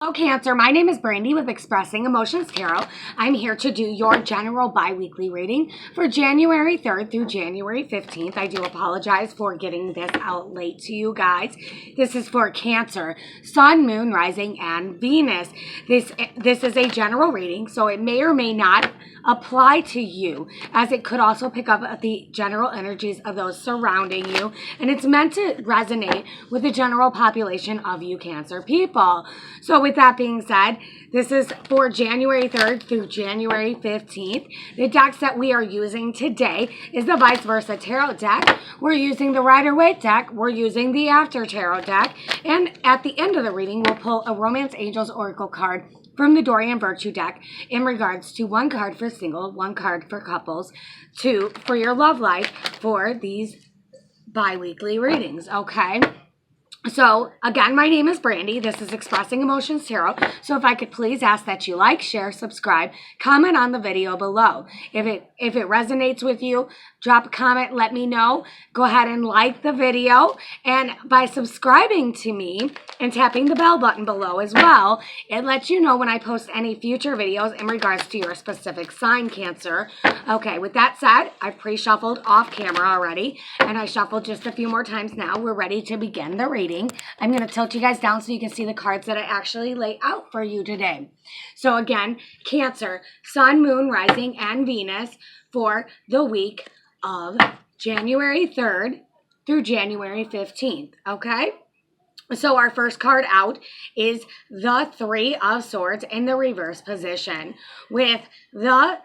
Hello Cancer, my name is Brandy with Expressing Emotions Tarot. I'm here to do your general bi-weekly reading for January 3rd through January 15th. I do apologize for getting this out late to you guys. This is for Cancer, Sun, Moon, Rising, and Venus. This is a general reading, so it may or may not apply to you, as it could also pick up the general energies of those surrounding you, and it's meant to resonate with the general population of you Cancer people. So with that being said, this is for January 3rd through January 15th. The decks that we are using today is the Vice Versa Tarot deck. We're using the Rider-Waite deck. We're using the After Tarot deck. And at the end of the reading, we'll pull a Romance Angels Oracle card from the Dorian Virtue deck in regards to one card for single, one card for couples, two for your love life for these bi-weekly readings, okay? So, again, my name is Brandy. This is Expressing Emotions Tarot. So if I could please ask that you like, share, subscribe, comment on the video below. If it resonates with you, drop a comment, let me know. Go ahead and like the video. And by subscribing to me and tapping the bell button below as well, it lets you know when I post any future videos in regards to your specific sign, Cancer. Okay, with that said, I've pre-shuffled off camera already, and I shuffled just a few more times now. We're ready to begin the reading. I'm going to tilt you guys down so you can see the cards that I actually lay out for you today. So again, Cancer, Sun, Moon, Rising, and Venus for the week of January 3rd through January 15th, okay? So our first card out is the Three of Swords in the reverse position with the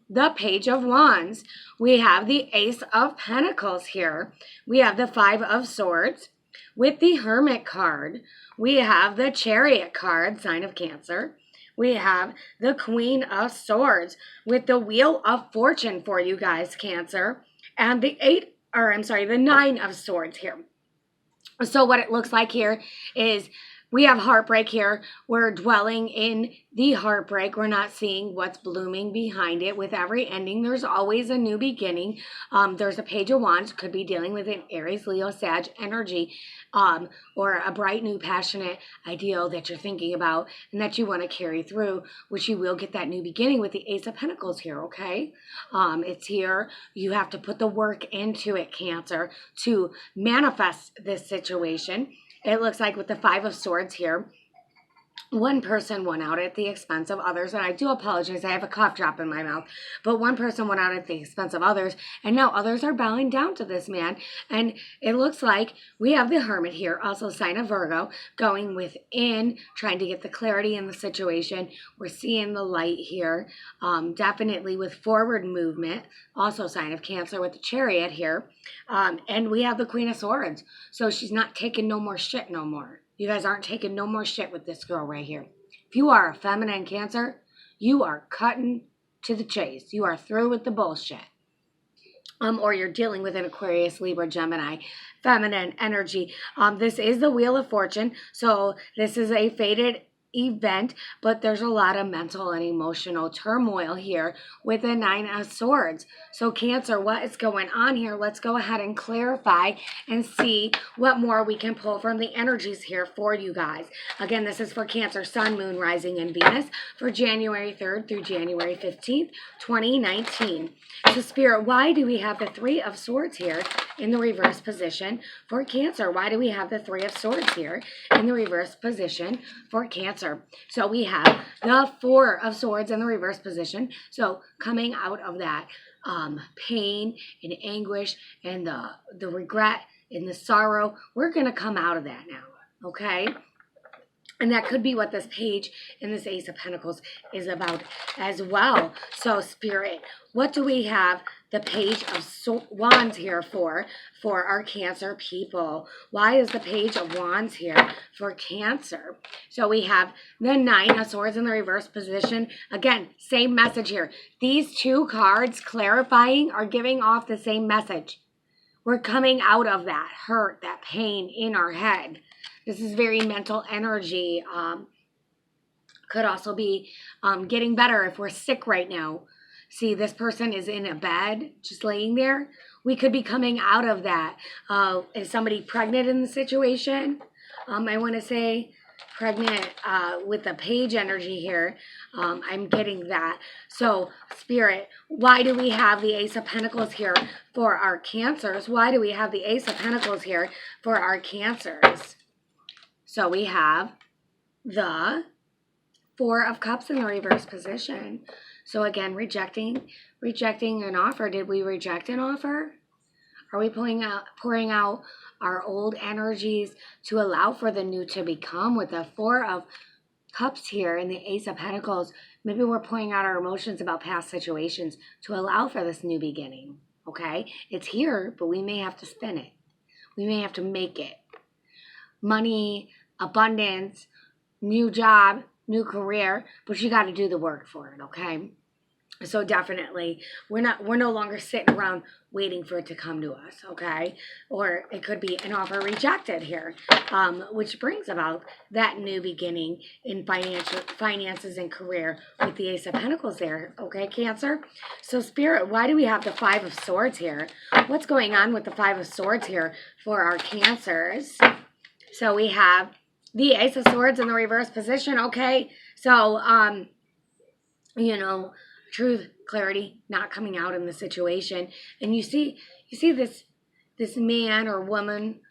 the Page of Wands. We have the Ace of Pentacles here. We have the Five of Swords with the Hermit card. We have the Chariot card, sign of Cancer. We have the Queen of Swords with the Wheel of Fortune for you guys, Cancer. And the Nine of Swords here. So what it looks like here is we have heartbreak here. We're dwelling in the heartbreak. We're not seeing what's blooming behind it. With every ending, there's always a new beginning. There's a Page of Wands. Could be dealing with an Aries, Leo, Sag energy, or a bright, new, passionate ideal that you're thinking about and that you want to carry through, which you will get that new beginning with the Ace of Pentacles here, okay? It's here. You have to put the work into it, Cancer, to manifest this situation. It looks like with the Five of Swords here, one person won out at the expense of others. And I do apologize, I have a cough drop in my mouth. But one person won out at the expense of others. And now others are bowing down to this man. And it looks like we have the Hermit here, also sign of Virgo, going within, trying to get the clarity in the situation. We're seeing the light here, definitely with forward movement. Also sign of Cancer with the Chariot here. And we have the Queen of Swords. So she's not taking no more shit no more. You guys aren't taking no more shit with this girl right here. If you are a feminine Cancer, you are cutting to the chase. You are through with the bullshit. Or you're dealing with an Aquarius, Libra, Gemini, feminine energy. This is the Wheel of Fortune. So this is a fated event, but there's a lot of mental and emotional turmoil here with the Nine of Swords. So Cancer, what is going on here? Let's go ahead and clarify and see what more we can pull from the energies here for you guys. Again, this is for Cancer, Sun, Moon, Rising, and Venus for January 3rd through January 15th, 2019. So Spirit, why do we have the Three of Swords here in the reverse position for Cancer? Why do we have the Three of Swords here in the reverse position for Cancer? So we have the Four of Swords in the reverse position. So coming out of that pain and anguish and the regret and the sorrow, we're going to come out of that now, okay? And that could be what this Page and this Ace of Pentacles is about as well. So Spirit, what do we have the Page of Wands here for our Cancer people? Why is the Page of Wands here for Cancer? So we have the Nine of Swords in the reverse position. Again, same message here. These two cards clarifying are giving off the same message. We're coming out of that hurt, that pain in our head. This is very mental energy. Could also be getting better if we're sick right now. See, this person is in a bed, just laying there. We could be coming out of that. Is somebody pregnant in the situation? I want to say pregnant with the page energy here. I'm getting that. So, Spirit, why do we have the Ace of Pentacles here for our Cancers? Why do we have the Ace of Pentacles here for our Cancers? So we have the Four of Cups in the reverse position. So again, rejecting an offer. Did we reject an offer? Are we pouring out our old energies to allow for the new to become? With the Four of Cups here and the Ace of Pentacles, maybe we're pouring out our emotions about past situations to allow for this new beginning. Okay? It's here, but we may have to spin it. We may have to make it. Money, abundance, new job, new career, but you got to do the work for it, okay? So definitely, we're no longer sitting around waiting for it to come to us, okay? Or it could be an offer rejected here, which brings about that new beginning in finances and career with the Ace of Pentacles there, okay, Cancer? So Spirit, why do we have the Five of Swords here? What's going on with the Five of Swords here for our Cancers? So we have the Ace of Swords in the reverse position, okay? So, you know, truth, clarity, not coming out in the situation. And you see this man or woman,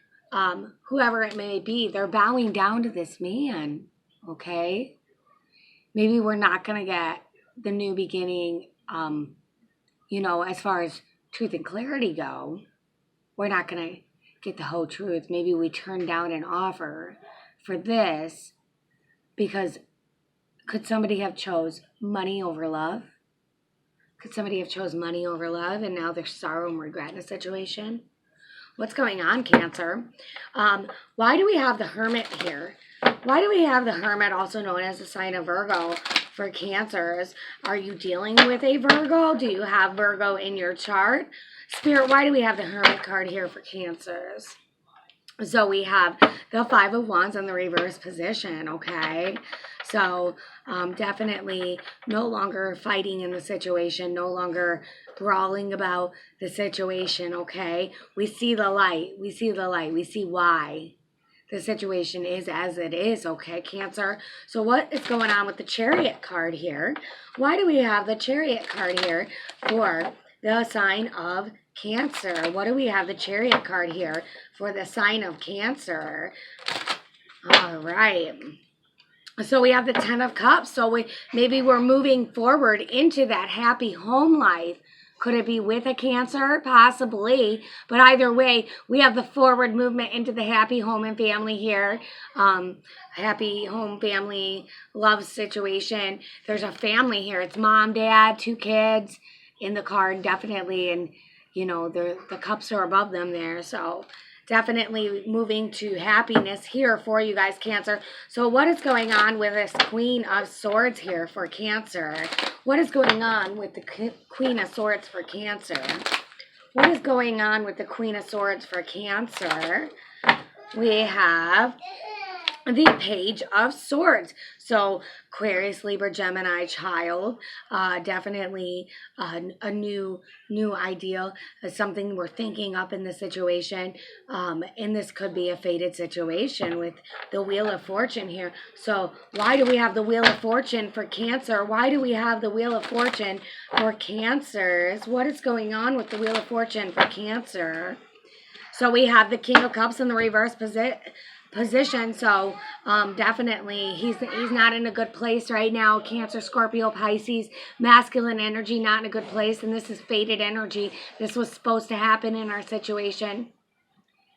whoever it may be, they're bowing down to this man, okay? Maybe we're not going to get the new beginning, you know, as far as truth and clarity go. We're not going to get the whole truth. Maybe we turn down an offer for this because could somebody have chose money over love? Could somebody have chose money over love and now there's sorrow and regret in a situation? What's going on, Cancer? Why do we have the Hermit here? Why do we have the Hermit, also known as the sign of Virgo, for Cancers? Are you dealing with a Virgo? Do you have Virgo in your chart? Spirit, why do we have the Hermit card here for Cancers? So we have the Five of Wands in the reverse position, okay? So definitely no longer fighting in the situation, no longer brawling about the situation, okay? We see the light. We see the light. We see why the situation is as it is, okay, Cancer? So what is going on with the Chariot card here? Why do we have the Chariot card here for the sign of Cancer? What do we have the Chariot card here for the sign of Cancer? All right. So we have the Ten of Cups. So maybe we're moving forward into that happy home life. Could it be with a Cancer? Possibly. But either way, we have the forward movement into the happy home and family here. Happy home, family, love situation. There's a family here. It's mom, dad, 2 kids in the card, definitely. And, you know, the cups are above them there. So definitely moving to happiness here for you guys, Cancer. So what is going on with this Queen of Swords here for Cancer? What is going on with the Queen of Swords for Cancer? What is going on with the Queen of Swords for Cancer? We have the Page of Swords. So Aquarius, Libra, Gemini, child, definitely a new ideal, something we're thinking up in the situation. And this could be a fated situation with the Wheel of Fortune here. So why do we have the Wheel of Fortune for Cancer? Why do we have the Wheel of Fortune for Cancers? What is going on with the Wheel of Fortune for Cancer? So we have the King of Cups in the reverse position. So definitely he's not in a good place right now. Cancer, Scorpio, Pisces, masculine energy, not in a good place. And this is fated energy. This was supposed to happen in our situation.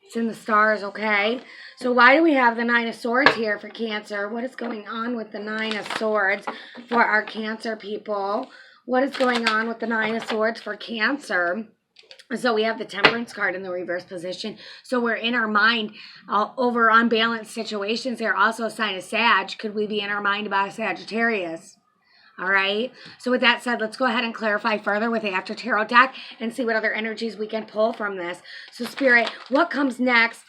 It's in the stars, okay? So why do we have the Nine of Swords here for Cancer? What is going on with the Nine of Swords for our Cancer people? What is going on with the Nine of Swords for Cancer? So we have the Temperance card in the reverse position. So we're in our mind over unbalanced situations. They're also a sign of Sag. Could we be in our mind about Sagittarius? All right. So with that said, let's go ahead and clarify further with the After Tarot deck and see what other energies we can pull from this. So Spirit, what comes next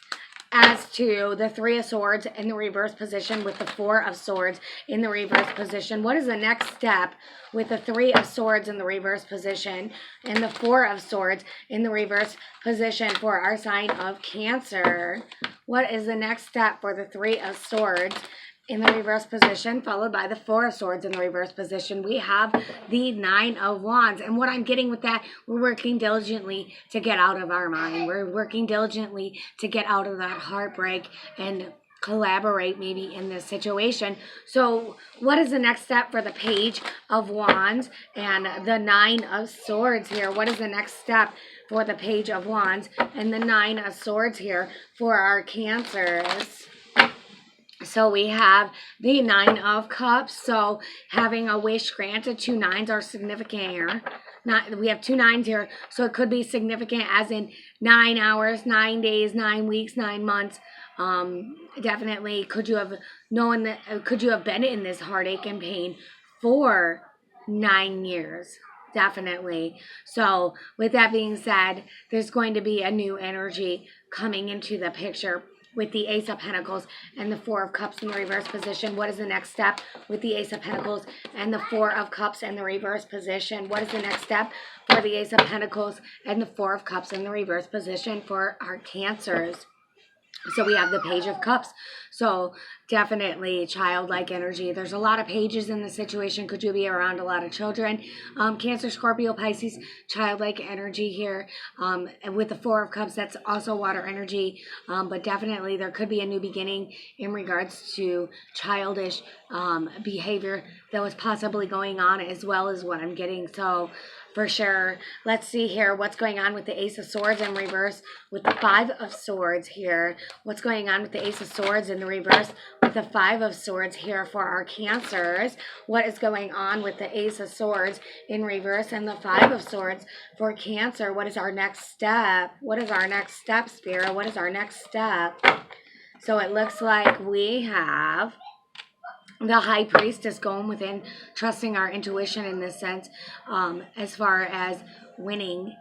as to the Three of Swords in the reverse position with the Four of Swords in the reverse position? What is the next step with the Three of Swords in the reverse position and the Four of Swords in the reverse position for our sign of Cancer? What is the next step for the Three of Swords in the reverse position, followed by the Four of Swords in the reverse position. We have the Nine of Wands. And what I'm getting with that, we're working diligently to get out of our mind. We're working diligently to get out of that heartbreak and collaborate maybe in this situation. So what is the next step for the Page of Wands and the Nine of Swords here? What is the next step for the Page of Wands and the Nine of Swords here for our Cancers? So we have the Nine of Cups. So having a wish granted, 2 nines are significant here. We have 2 nines here, so it could be significant as in 9 hours, 9 days, 9 weeks, 9 months. Definitely, could you have known that? Could you have been in this heartache and pain for 9 years? Definitely. So with that being said, there's going to be a new energy coming into the picture with the Ace of Pentacles and the Four of Cups in the reverse position. What is the next step with the Ace of Pentacles and the Four of Cups in the reverse position? What is the next step for the Ace of Pentacles and the Four of Cups in the reverse position for our Cancers? So we have the Page of Cups. So definitely childlike energy. There's a lot of pages in the situation. Could you be around a lot of children? Cancer, Scorpio, Pisces, childlike energy here. And with the Four of Cups, that's also water energy. But definitely there could be a new beginning in regards to childish behavior that was possibly going on, as well as what I'm getting. So for sure, let's see here what's going on with the Ace of Swords in reverse with the Five of Swords here. What's going on with the Ace of Swords in the reverse with the Five of Swords here for our Cancers? What is going on with the Ace of Swords in reverse and the Five of Swords for Cancer? What is our next step? What is our next step, Spirit? What is our next step? So it looks like we have the High Priestess going within, trusting our intuition in this sense, as far as winning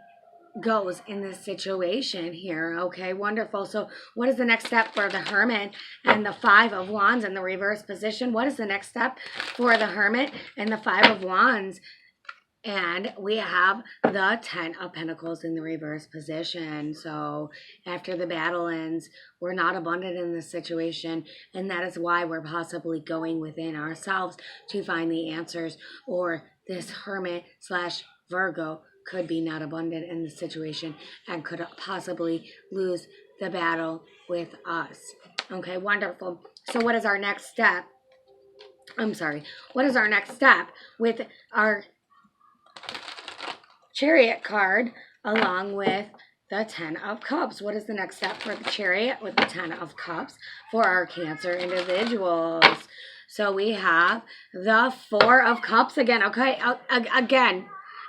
goes in this situation here. Okay, wonderful. So what is the next step for the Hermit and the Five of Wands in the reverse position? What is the next step for the Hermit and the Five of Wands? And we have the Ten of Pentacles in the reverse position. So after the battle ends, we're not abundant in this situation. And that is why we're possibly going within ourselves to find the answers. Or this Hermit / Virgo could be not abundant in this situation and could possibly lose the battle with us. Okay, wonderful. So what is our next step? What is our next step with our Chariot card along with the Ten of Cups? What is the next step for the Chariot with the Ten of Cups for our Cancer individuals? So we have the Four of Cups again. Okay,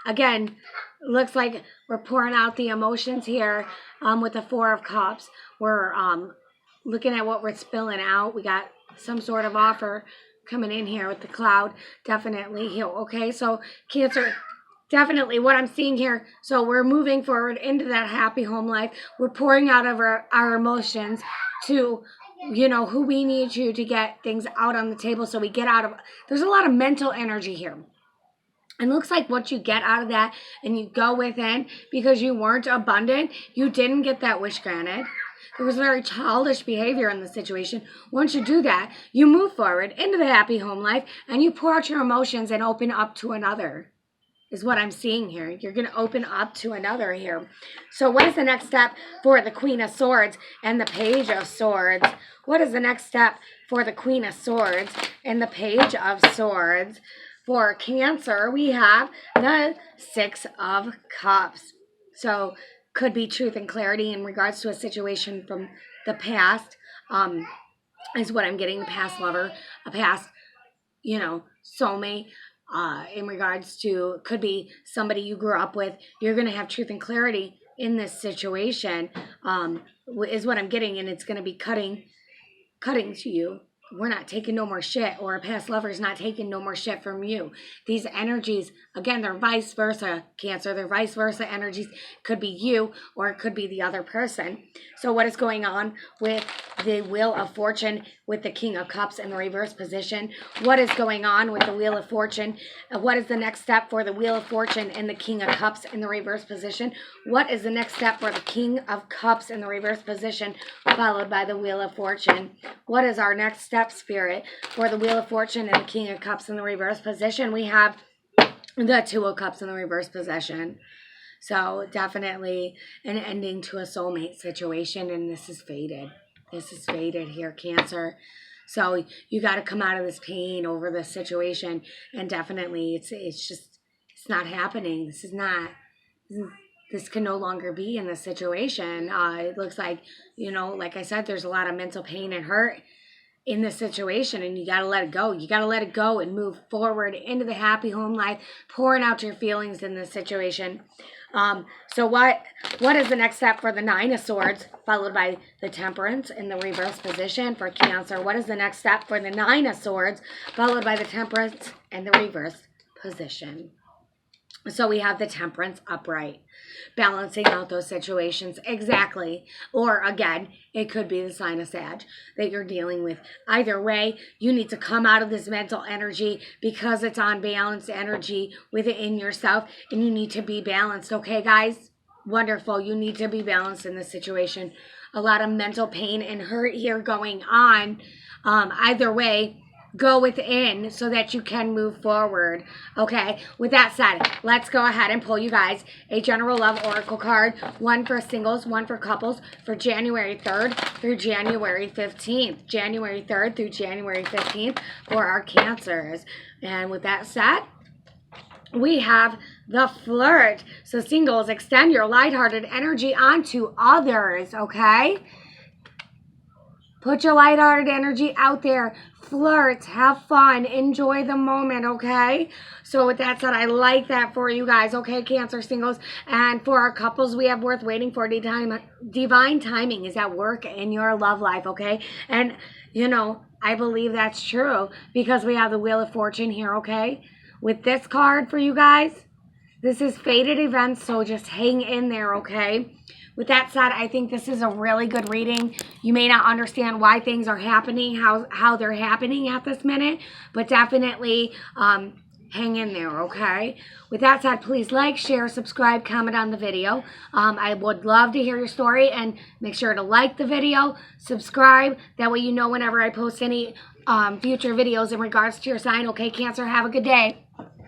again, looks like we're pouring out the emotions here with the Four of Cups. We're looking at what we're spilling out. We got some sort of offer coming in here with the Cloud. Definitely here. Okay, so Cancer, definitely what I'm seeing here. So we're moving forward into that happy home life. We're pouring out of our emotions to, who we need to get things out on the table so we get out of. There's a lot of mental energy here. It looks like what you get out of that and you go within because you weren't abundant, you didn't get that wish granted. There was very childish behavior in the situation. Once you do that, you move forward into the happy home life and you pour out your emotions and open up to another. Is what I'm seeing here. You're going to open up to another here. So what is the next step for the Queen of Swords and the Page of Swords? What is the next step for the Queen of Swords and the Page of Swords? For Cancer, we have the Six of Cups. So could be truth and clarity in regards to a situation from the past, is what I'm getting. A past lover, a past, soulmate. In regards to, could be somebody you grew up with. You're going to have truth and clarity in this situation, is what I'm getting, and it's going to be cutting to you. We're not taking no more shit, or a past lover's not taking no more shit from you. These energies, again, they're vice versa, Cancer. They're vice versa energies. Could be you, or it could be the other person. So what is going on with the Wheel of Fortune with the King of Cups in the reverse position. What is going on with the Wheel of Fortune? What is the next step for the Wheel of Fortune and the King of Cups in the reverse position? What is the next step for the King of Cups in the reverse position, followed by the Wheel of Fortune? What is our next step, Spirit, for the Wheel of Fortune and the King of Cups in the reverse position? We have the Two of Cups in the reverse position. So definitely an ending to a soulmate situation, and this is fated. This is fated here, Cancer. So you got to come out of this pain over this situation, and definitely it's not happening. This can no longer be in this situation. It looks like, like I said, there's a lot of mental pain and hurt in this situation, and you got to let it go. You got to let it go and move forward into the happy home life, pouring out your feelings in this situation. So what is the next step for the Nine of Swords, followed by the Temperance in the reverse position for Cancer? What is the next step for the Nine of Swords, followed by the Temperance and the reverse position? So we have the Temperance upright, balancing out those situations. Exactly. Or again, it could be the sign of Sag that you're dealing with. Either way, you need to come out of this mental energy because it's unbalanced energy within yourself, and you need to be balanced. Okay, guys? Wonderful. You need to be balanced in this situation. A lot of mental pain and hurt here going on. Either way, go within so that you can move forward. Okay, with that said, let's go ahead and pull you guys a general love oracle card, one for singles, one for couples, for January 3rd through January 15th. January 3rd through January 15th for our Cancers. And with that said, we have the Flirt. So singles, extend your lighthearted energy onto others, okay? Put your lighthearted energy out there. Flirt. Have fun. Enjoy the moment, okay? So with that said, I like that for you guys, okay, Cancer singles? And for our couples, we have worth waiting for. Divine timing is at work in your love life, okay? And, I believe that's true because we have the Wheel of Fortune here, okay? With this card for you guys, this is fated events, so just hang in there, okay? With that said, I think this is a really good reading. You may not understand why things are happening, how they're happening at this minute, but definitely hang in there, okay? With that said, please like, share, subscribe, comment on the video. I would love to hear your story, and make sure to like the video, subscribe. That way you know whenever I post any future videos in regards to your sign. Okay, Cancer, have a good day.